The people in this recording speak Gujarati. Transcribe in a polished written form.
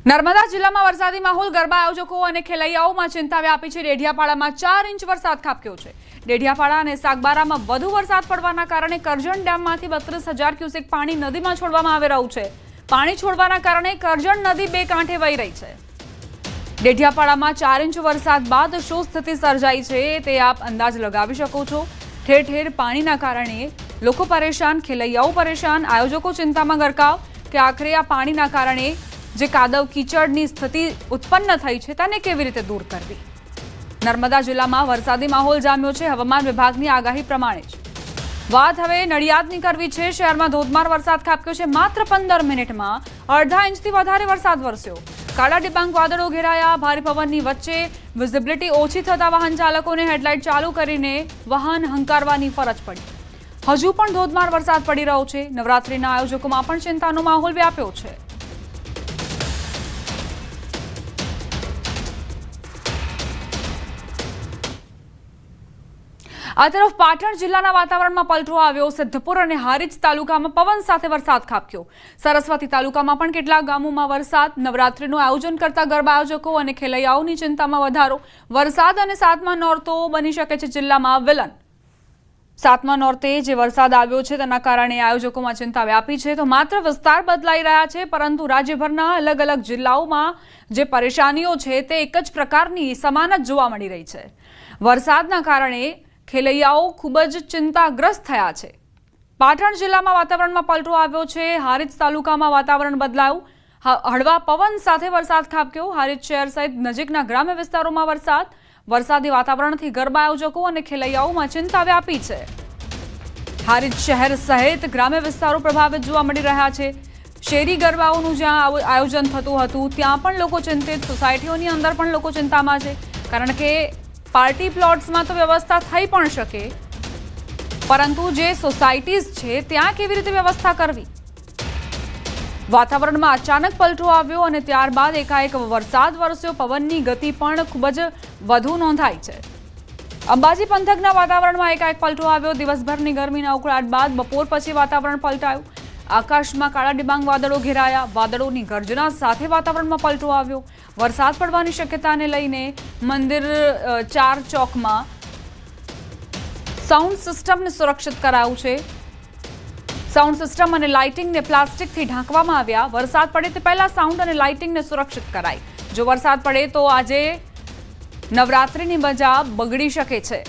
નર્મદા જિલ્લામાં વરસાદી માહોલ ગરબા આયોજકો અને ખેલૈયાઓમાં ચિંતા વ્યાપી છે। ડેઢિયાપાડામાં 4 ઇંચ વરસાદ ખાબક્યો છે। ડેઢિયાપાડા અને સાગબારામાં વધુ વરસાદ પડવાના કારણે કરજણ ડેમમાંથી 32,000 ક્યુસેક પાણી નદીમાં છોડવામાં આવી રહ્યું છે। પાણી છોડવાના કારણે કરજણ નદી બે કાંઠે વહી રહી છે। ડેઢિયાપાડામાં 4 ઇંચ વરસાદ બાદ શું સ્થિતિ સર્જાઈ છે તે આપ અંદાજ લગાવી શકો છો। ઠેર ઠેર પાણીના કારણે લોકો પરેશાન, ખેલૈયાઓ પરેશાન, આયોજકો ચિંતામાં ગરકાવ કે આખરે આ પાણીના કારણે જે કાદવ કીચડની સ્થિતિ ઉત્પન્ન થઈ છે તેને કેવી રીતે દૂર કરવી। નર્મદા જિલ્લામાં વરસાદી માહોલ જામ્યો છે। હવામાન વિભાગની આગાહી પ્રમાણે જ વાત હવે નડિયાદની કરવી છે। શહેરમાં ધોધમાર વરસાદ ખાબક્યો છે। માત્ર 15 મિનિટમાં અડધા ઇંચથી વધારે વરસાદ વરસ્યો। કાળા ડિબાંગ વાદળો ઘેરાયા। ભારે પવનની વચ્ચે વિઝિબિલિટી ઓછી થતા વાહન ચાલકોને હેડલાઇટ ચાલુ કરીને વાહન હંકારવાની ફરજ પડી। હજુ પણ ધોધમાર વરસાદ પડી રહ્યો છે। નવરાત્રીના આયોજકોમાં પણ ચિંતાનો માહોલ વ્યાપ્યો છે। આ તરફ પાટણ જિલ્લાના વાતાવરણમાં પલટો આવ્યો। સિદ્ધપુર અને હારીજ તાલુકામાં પવન સાથે વરસાદ ખાબક્યો। સરસ્વતી તાલુકામાં પણ કેટલાક ગામોમાં વરસાદ। નવરાત્રીનું આયોજન કરતા ગરબા આયોજકો અને ખેલૈયાઓની ચિંતામાં વધારો। વરસાદ અને સાતમા નોરતો બની શકે છે જિલ્લામાં વિલન। સાતમા નોરતે જે વરસાદ આવ્યો છે તેના કારણે આયોજકોમાં ચિંતા વ્યાપી છે। તો માત્ર વિસ્તાર બદલાઈ રહ્યા છે, પરંતુ રાજ્યભરના અલગ અલગ જિલ્લાઓમાં જે પરેશાનીઓ છે તે એક જ પ્રકારની સમાન જ જોવા મળી રહી છે। વરસાદના કારણે ખેલૈયાઓ ખૂબ જ ચિંતાગ્રસ્ત થયા છે। પાટણ જિલ્લામાં વાતાવરણમાં પલટો આવ્યો છે। હારીજ તાલુકામાં વાતાવરણ બદલાયું। હળવા પવન સાથે વરસાદ ખાબક્યો। હારીજ શહેર સહિત નજીકના ગ્રામ્ય વિસ્તારોમાં વરસાદી વાતાવરણથી ગરબા આયોજકો અને ખેલૈયાઓમાં ચિંતા વ્યાપી છે। હારીજ શહેર સહિત ગ્રામ્ય વિસ્તારો પ્રભાવિત જોવા મળી રહ્યા છે। શેરી ગરબાઓનું જ્યાં આયોજન થતું હતું ત્યાં પણ લોકો ચિંતિત। સોસાયટીઓની અંદર પણ લોકો ચિંતામાં છે, કારણ કે પાર્ટી પ્લોટ્સમાં તો વ્યવસ્થા થઈ પણ શકે, પરંતુ જે સોસાયટીઝ છે ત્યાં કેવી રીતે વ્યવસ્થા કરવી। વાતાવરણમાં અચાનક પલટો આવ્યો અને ત્યારબાદ એકાએક વરસાદ વરસ્યો। પવનની ગતિ પણ ખૂબ જ વધુ નોંધાઈ છે। અંબાજી પંથકના વાતાવરણમાં એકાએક પલટો આવ્યો। દિવસભરની ગરમીના ઉકળાટ બાદ બપોર પછી વાતાવરણ પલટાયું। આકાશમાં કાળા ડિબાંગ વાદળો ઘેરાયા। વાદળોની ગર્જના સાથે વાતાવરણમાં પલટો આવ્યો। વરસાદ પડવાની શક્યતાને લઈને મંદિર 4 ચોકમાં સાઉન્ડ સિસ્ટમને સુરક્ષિત કરાયું છે। સાઉન્ડ સિસ્ટમ અને લાઇટિંગને પ્લાસ્ટિકથી ઢાંકવામાં આવ્યા। વરસાદ પડે તે પહેલા સાઉન્ડ અને લાઇટિંગને સુરક્ષિત કરાઈ। જો વરસાદ પડે તો આજે નવરાત્રીની મજા બગડી શકે છે।